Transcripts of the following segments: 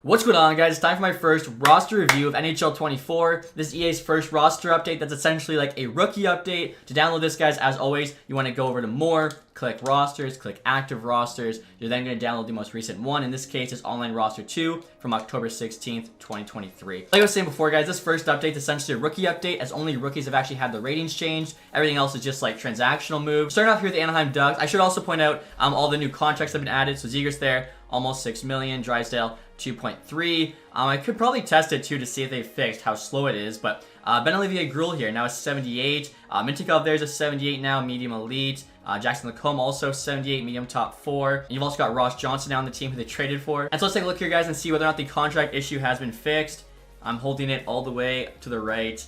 What's going on, guys? It's time for my first roster review of NHL 24. This is EA's first roster update that's essentially like a rookie update. To download this, guys, as always, you want to go over to More, click Rosters, click Active Rosters. You're then going to download the most recent one. In this case, it's Online Roster 2 from October 16th, 2023. Like I was saying before, guys, this first update is essentially a rookie update, as only rookies have actually had the ratings changed. Everything else is just like transactional moves. Starting off here with the Anaheim Ducks, I should also point out all the new contracts have been added. So Zegras there, almost 6 million. Drysdale, 2.3. I could probably test it too to see if they fixed how slow it is, but Ben-Olivier Gruel here now is 78. Mintikov there's a 78 now, medium elite. Jackson Lacombe also 78, medium top 4. And you've also got Ross Johnson now on the team who they traded for. And so let's take a look here, guys, and see whether or not the contract issue has been fixed. I'm holding it all the way to the right,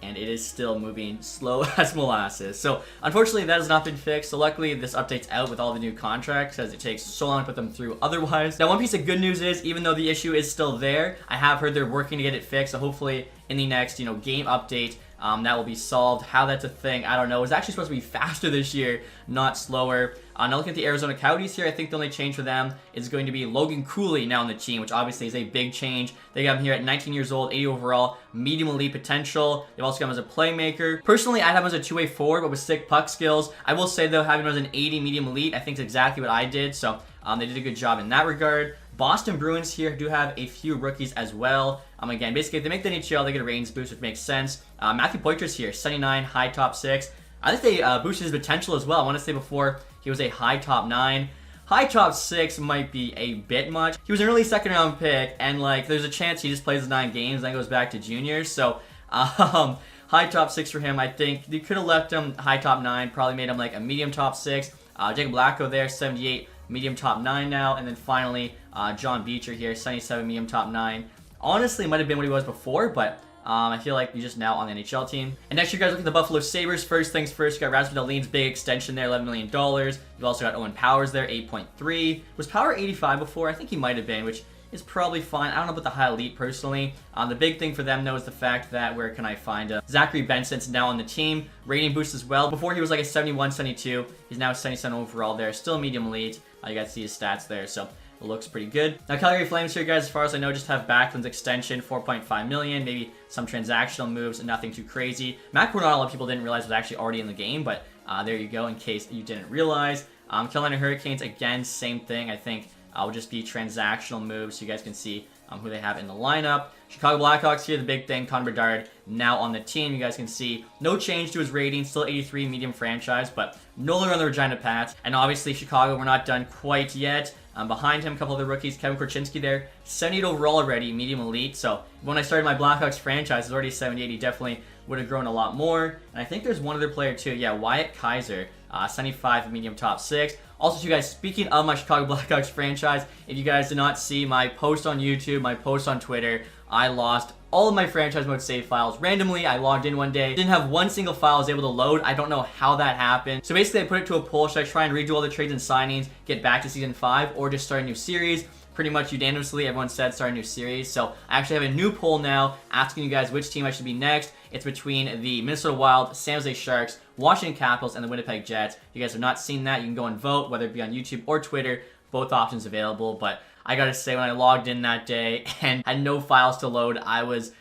and it is still moving slow as molasses. So unfortunately that has not been fixed. So luckily this update's out with all the new contracts, as it takes so long to put them through otherwise. Now, one piece of good news is, even though the issue is still there, I have heard they're working to get it fixed. So hopefully in the next game update that will be solved. How that's a thing, I don't know. It's actually supposed to be faster this year, not slower. Now looking at the Arizona Coyotes here, I think the only change for them is going to be Logan Cooley now on the team, which obviously is a big change. They got him here at 19 years old, 80 overall, medium elite potential. They've also got him as a playmaker. Personally, I'd have him as a two-way forward, but with sick puck skills. I will say, though, having him as an 80 medium elite, I think is exactly what I did. So they did a good job in that regard. Boston Bruins here do have a few rookies as well. Again, basically, if they make the NHL, they get a ratings boost, which makes sense. Matthew Poitras here, 79, high top 6. I think they boosted his potential as well. I want to say before he was a high top 9. High top 6 might be a bit much. He was an early second round pick, and like there's a chance he just plays his 9 games and then goes back to juniors. So high top 6 for him. I think they could have left him high top 9, probably made him like a medium top 6. Jacob Blacko there, 78, medium top 9 now. And then finally, John Beecher here, 77, medium top 9. Honestly, it might have been what he was before, but I feel like he's just now on the NHL team. And next, you guys look at the Buffalo Sabres. First things first, you got Rasmus Dahlin's big extension there, $11 million. You've also got Owen Powers there, 8.3. Was Power 85 before? I think he might have been, which is probably fine. I don't know about the high elite personally. The big thing for them, though, is the fact that, where can I find Zachary Benson's now on the team. Rating boost as well. Before he was like a 71, 72. He's now a 77 overall there. Still medium elite. You guys see his stats there, so it looks pretty good. Now, Calgary Flames here, guys, as far as I know, just have Backlund's extension, 4.5 million, maybe some transactional moves, nothing too crazy. Matt Cornell, a lot of people didn't realize was actually already in the game, but there you go, in case you didn't realize. Carolina Hurricanes, again, same thing. I think will just be transactional moves, so you guys can see who they have in the lineup. Chicago Blackhawks here, the big thing, Connor Bedard now on the team. You guys can see no change to his rating, still 83, medium franchise, but no longer on the Regina Pats. And obviously Chicago, we're not done quite yet. Behind him, a couple other rookies, Kevin Korchinski there, 78 overall already, medium elite. So when I started my Blackhawks franchise, it was already 78. He definitely would have grown a lot more. And I think there's one other player too. Yeah, Wyatt Kaiser, 75, medium top 6. Also, you guys, speaking of my Chicago Blackhawks franchise, if you guys did not see my post on YouTube, my post on Twitter, I lost all of my franchise mode save files randomly. I logged in one day, didn't have one single file I was able to load. I don't know how that happened. So basically, I put it to a poll. Should I try and redo all the trades and signings, get back to season 5, or just start a new series? Pretty much unanimously, everyone said start a new series. So I actually have a new poll now asking you guys which team I should be next. It's between the Minnesota Wild, San Jose Sharks, Washington Capitals, and the Winnipeg Jets. If you guys have not seen that, you can go and vote, whether it be on YouTube or Twitter. Both options available. But I gotta say, when I logged in that day and had no files to load, I was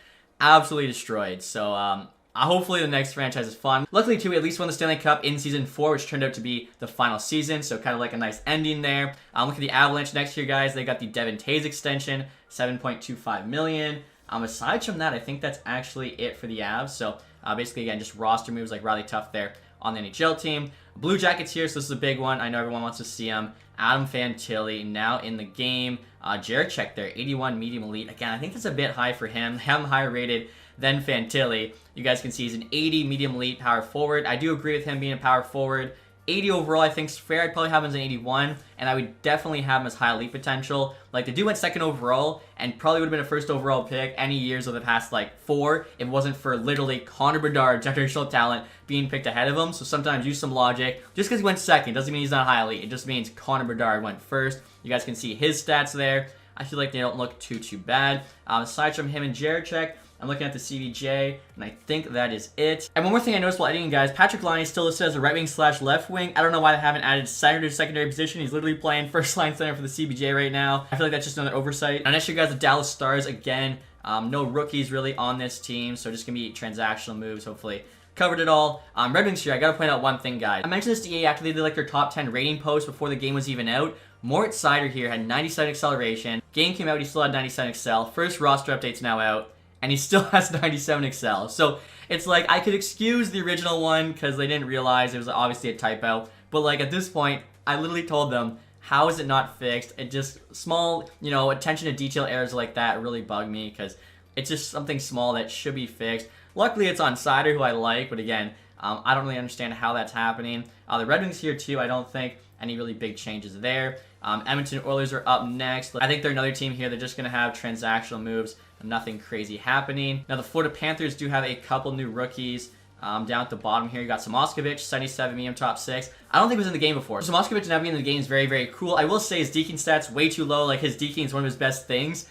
absolutely destroyed. So hopefully the next franchise is fun. Luckily, too, we at least won the Stanley Cup in Season 4, which turned out to be the final season, so kind of like a nice ending there. Look at the Avalanche next year, guys. They got the Devin Tays extension, 7.25 million. Aside from that, I think that's actually it for the Avs. So basically, again, just roster moves like Riley Tuff there on the NHL team. Blue Jackets here, so this is a big one. I know everyone wants to see him. Adam Fantilli now in the game. Jarek there, 81 medium elite. Again, I think that's a bit high for him. I'm higher rated than Fantilli. You guys can see he's an 80 medium elite power forward. I do agree with him being a power forward. 80 overall, I think is fair. I'd probably have him as an 81, and I would definitely have him as high elite potential. Like, the dude went second overall, and probably would have been a first overall pick any years of the past, like, 4, if it wasn't for literally Connor Bedard, generational talent, being picked ahead of him. So sometimes use some logic. Just because he went second doesn't mean he's not high elite. It just means Connor Bedard went first. You guys can see his stats there. I feel like they don't look too bad. Aside from him and Jaracek, I'm looking at the CBJ, and I think that is it. And one more thing I noticed while editing, guys, Patrick Laine still listed as a right wing / left wing. I don't know why they haven't added center to secondary position. He's literally playing first line center for the CBJ right now. I feel like that's just another oversight. And next year, guys, the Dallas Stars again. No rookies really on this team, so just gonna be transactional moves. Hopefully, covered it all. Red Wings here. I gotta point out one thing, guys. I mentioned this to EA after they did like their top 10 rating post before the game was even out. Moritz Seider here had 97 acceleration. Game came out, he still had 97 excel. First roster update's now out, and he still has 97 excel. So it's like I could excuse the original one because they didn't realize it was obviously a typo. But like at this point, I literally told them, how is it not fixed? It just small, attention to detail errors like that really bug me because it's just something small that should be fixed. Luckily, it's on Seider, who I like, but again, I don't really understand how that's happening. The Red Wings here too, I don't think any really big changes there. Edmonton Oilers are up next. I think they're another team here. They're just going to have transactional moves. Nothing crazy happening. Now, the Florida Panthers do have a couple new rookies. Down at the bottom here, you got Samoskevich, 77 medium top 6. I don't think he was in the game before. Samoskevich now being in the game is very cool. I will say his deking stats way too low. Like his deking is one of his best things.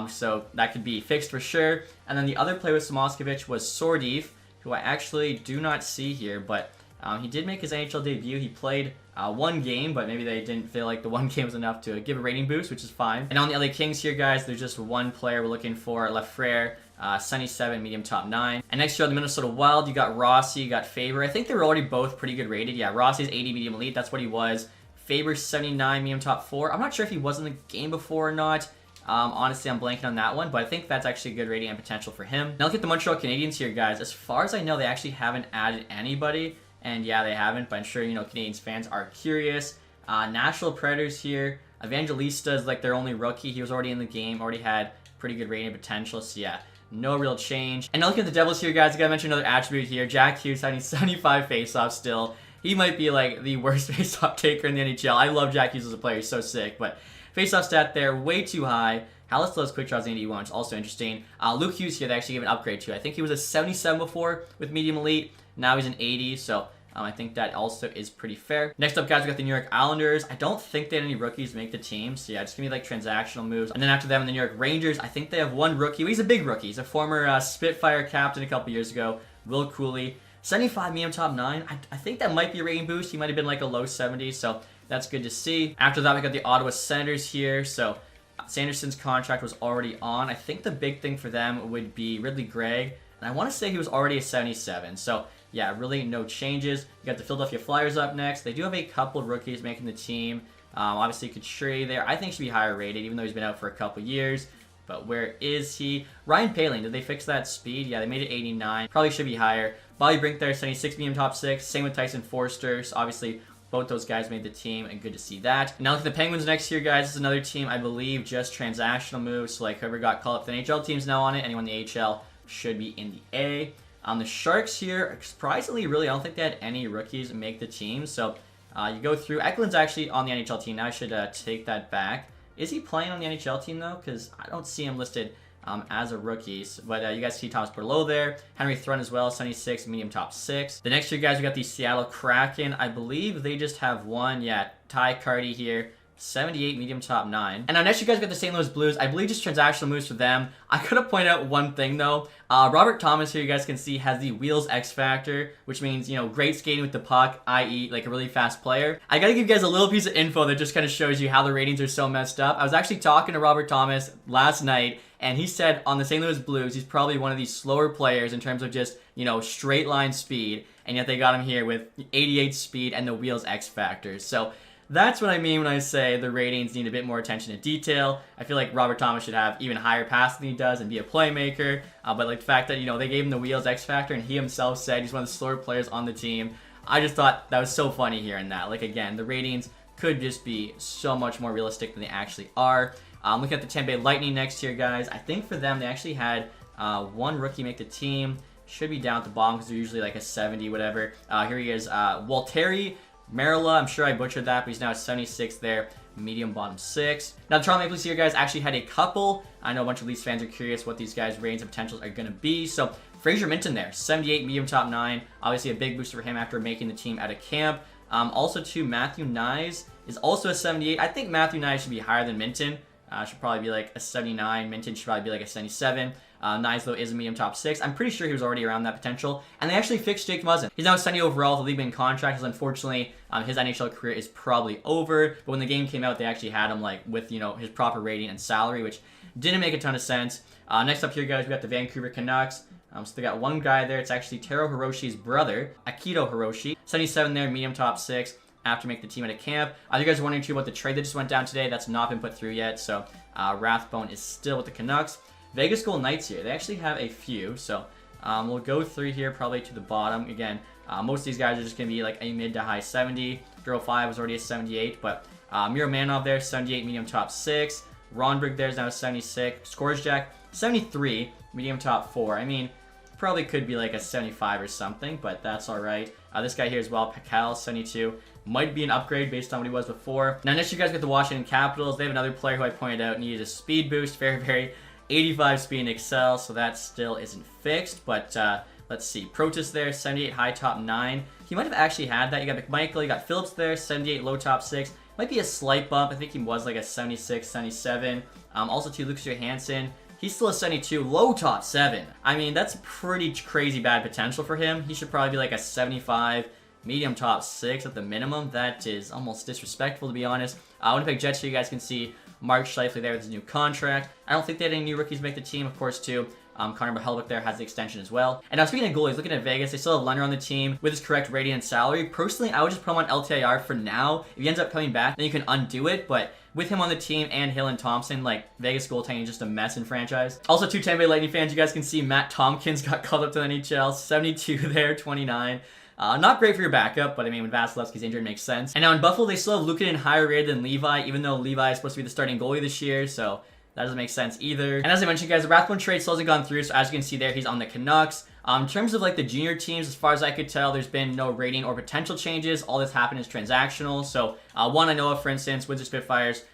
So that could be fixed for sure. And then the other player with Samoskevich was Sordiv, who I actually do not see here, but he did make his NHL debut. He played one game, but maybe they didn't feel like the one game was enough to give a rating boost, which is fine. And on the LA Kings here, guys, there's just one player we're looking for, Lafrere, 77, medium top 9. And next year on the Minnesota Wild, you got Rossi, you got Faber. I think they were already both pretty good rated. Yeah, Rossi's 80 medium elite, that's what he was. Faber's 79 medium top 4. I'm not sure if he was in the game before or not. Honestly, I'm blanking on that one, but I think that's actually a good rating and potential for him. Now look at the Montreal Canadiens here, guys. As far as I know, they actually haven't added anybody. And yeah, they haven't, but I'm sure, Canadiens fans are curious. Nashville Predators here. Evangelista is like their only rookie. He was already in the game, already had pretty good rating potential. So yeah, no real change. And now looking at the Devils here, guys, I gotta mention another attribute here. Jack Hughes having 75 faceoffs still. He might be like the worst faceoff taker in the NHL. I love Jack Hughes as a player. He's so sick, but faceoff stat there, way too high. Hallis still has quick draws in 81, which is also interesting. Luke Hughes here, they actually gave an upgrade to. I think he was a 77 before with medium elite. Now he's an 80, so I think that also is pretty fair. Next up, guys, we got the New York Islanders. I don't think they had any rookies make the team, so yeah, just give me like transactional moves. And then after them, the New York Rangers, I think they have one rookie. Well, he's a big rookie. He's a former Spitfire captain a couple years ago, Will Cooley. 75 medium top 9. I think that might be a rating boost. He might have been like a low 70s, so that's good to see. After that, we got the Ottawa Senators here. So Sanderson's contract was already on. I think the big thing for them would be Ridley Gregg, and I want to say he was already a 77. So yeah, really no changes. You got the Philadelphia Flyers up next. They do have a couple rookies making the team. Obviously, Couturier there. I think should be higher rated, even though he's been out for a couple years. But where is he? Ryan Poehling, did they fix that speed? Yeah, they made it 89. Probably should be higher. Bobby Brink there, 76 medium top 6. Same with Tyson Forster. So obviously, both those guys made the team, and good to see that. Now look at the Penguins next year, guys. This is another team, I believe, just transactional moves. So like whoever got called up, the NHL team's now on it. Anyone in the AHL should be in the A. The Sharks here, surprisingly, really, I don't think they had any rookies make the team. So you go through. Eklund's actually on the NHL team. Now I should take that back. Is he playing on the NHL team, though? Because I don't see him listed as a rookie. But you guys see Thomas Berlow there. Henry Thrun as well, 76, medium top 6. The next year, guys, we got the Seattle Kraken. I believe they just have one. Yeah, Ty Carty here. 78 medium top 9. And now next you guys got the St. Louis Blues. I believe just transactional moves for them. I gotta point out one thing though. Robert Thomas here, you guys can see, has the wheels X factor, which means, great skating with the puck, i.e. like a really fast player. I gotta give you guys a little piece of info that just kind of shows you how the ratings are so messed up. I was actually talking to Robert Thomas last night, and he said on the St. Louis Blues, he's probably one of these slower players in terms of just, straight line speed, and yet they got him here with 88 speed and the wheels X factor. So that's what I mean when I say the ratings need a bit more attention to detail. I feel like Robert Thomas should have even higher passing than he does and be a playmaker. But like the fact that, they gave him the wheels X factor and he himself said he's one of the slower players on the team. I just thought that was so funny hearing that. Like again, the ratings could just be so much more realistic than they actually are. Looking at the Tampa Bay Lightning next year, guys. I think for them, they actually had one rookie make the team. Should be down at the bottom because they're usually like a 70, whatever. Here he is, Walteri Marilla, I'm sure I butchered that, but he's now at 76 there, medium bottom 6. Now, the Toronto Maple Leafs here, guys, actually had a couple. I know a bunch of Leafs fans are curious what these guys' ratings and potentials are going to be. So, Fraser Minton there, 78, medium top 9. Obviously, a big boost for him after making the team out of camp. Also, too, Matthew Nyes is also a 78. I think Matthew Nyes should be higher than Minton. should probably be like a 79. Minton should probably be like a 77. Nyes, though, is a medium top 6. I'm pretty sure he was already around that potential. And they actually fixed Jake Muzzin. He's now a 70 overall. The league in contract, because unfortunately, his NHL career is probably over. But when the game came out, they actually had him like with, his proper rating and salary, which didn't make a ton of sense. Next up here, guys, we got the Vancouver Canucks. So they got one guy there. It's actually Taro Hiroshi's brother, Akito Hiroshi. 77 there, medium top 6. After make the team at a camp. You guys are wondering too about the trade that just went down today. That's not been put through yet. So Rathbone is still with the Canucks. Vegas Golden Knights here. They actually have a few. So we'll go through here probably to the bottom. Again, most of these guys are just going to be like a mid to high 70. Drill 5 was already a 78. But Miro Manov there, 78 medium top 6. Ronberg there is now a 76. Scoresjack, 73 medium top 4. I mean, probably could be like a 75 or something, but that's all right. This guy here as well, Pacal, 72. Might be an upgrade based on what he was before. Now, next you guys get the Washington Capitals. They have another player who I pointed out needed a speed boost. Very 85 speed in Excel, so that still isn't fixed. But let's see. Protus there, 78 high top 9. He might have actually had that. You got McMichael, you got Phillips there, 78 low top 6. Might be a slight bump. I think he was like a 76, 77. Also, too, Lucas Johansson. He's still a 72, low top 7. I mean, that's pretty crazy bad potential for him. He should probably be like a 75, medium top 6 at the minimum. That is almost disrespectful, to be honest. Winnipeg Jets here, you guys can see Mark Scheifele there with his new contract. I don't think they had any new rookies make the team, of course, too. Connor Mihaljevic there has the extension as well. And now speaking of goalies, looking at Vegas, they still have Lundner on the team with his correct rating and salary. Personally, I would just put him on LTIR for now. If he ends up coming back, then you can undo it. But with him on the team and Hill and Thompson, like, Vegas goaltending is just a mess in franchise. Also, two Tampa Bay Lightning fans, you guys can see Matt Tompkins got called up to the NHL. 72 there, 29. Not great for your backup, but I mean, when Vasilevsky's injured, it makes sense. And now in Buffalo, they still have Luukkonen higher rated than Levi, even though Levi is supposed to be the starting goalie this year, so that doesn't make sense either. And as I mentioned, guys, the Rathbone trade still hasn't gone through, so as you can see there, he's on the Canucks. In terms of like the junior teams, as far as I could tell, there's been no rating or potential changes. All that's happened is transactional. So one I know of, for instance, Windsor Spitfires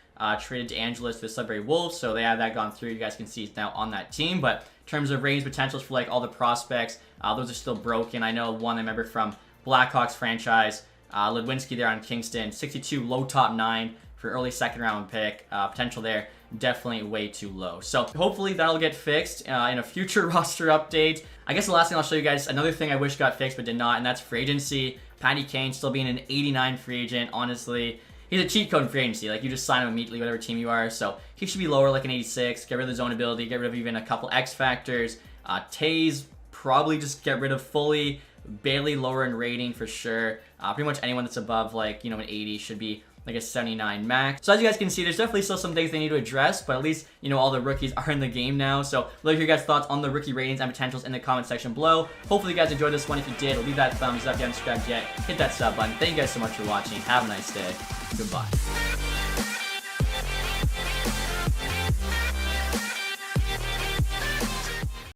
traded DeAngelis to the Sudbury Wolves, so they have that gone through. You guys can see he's now on that team. But in terms of ratings potentials for like all the prospects, those are still broken. I know one I remember from Blackhawks franchise, Ludwinski there on Kingston, 62 low top 9 for early second round pick. Potential there definitely way too low. So hopefully that'll get fixed in a future roster update. I guess the last thing I'll show you guys, another thing I wish got fixed but did not, and that's free agency. Patty Kane still being an 89 free agent. Honestly, he's a cheat code in free agency. Like, you just sign him immediately, whatever team you are. So he should be lower, like an 86. Get rid of the zone ability. Get rid of even a couple X factors. Taze, probably just get rid of fully. Bailey lower in rating for sure. Pretty much anyone that's above like, an 80 should be like a 79 max. So as you guys can see, there's definitely still some things they need to address, but at least, all the rookies are in the game now. So let me hear your guys' thoughts on the rookie ratings and potentials in the comment section below. Hopefully you guys enjoyed this one. If you did, leave that thumbs up. If you haven't subscribed yet, hit that sub button. Thank you guys so much for watching. Have a nice day. Goodbye.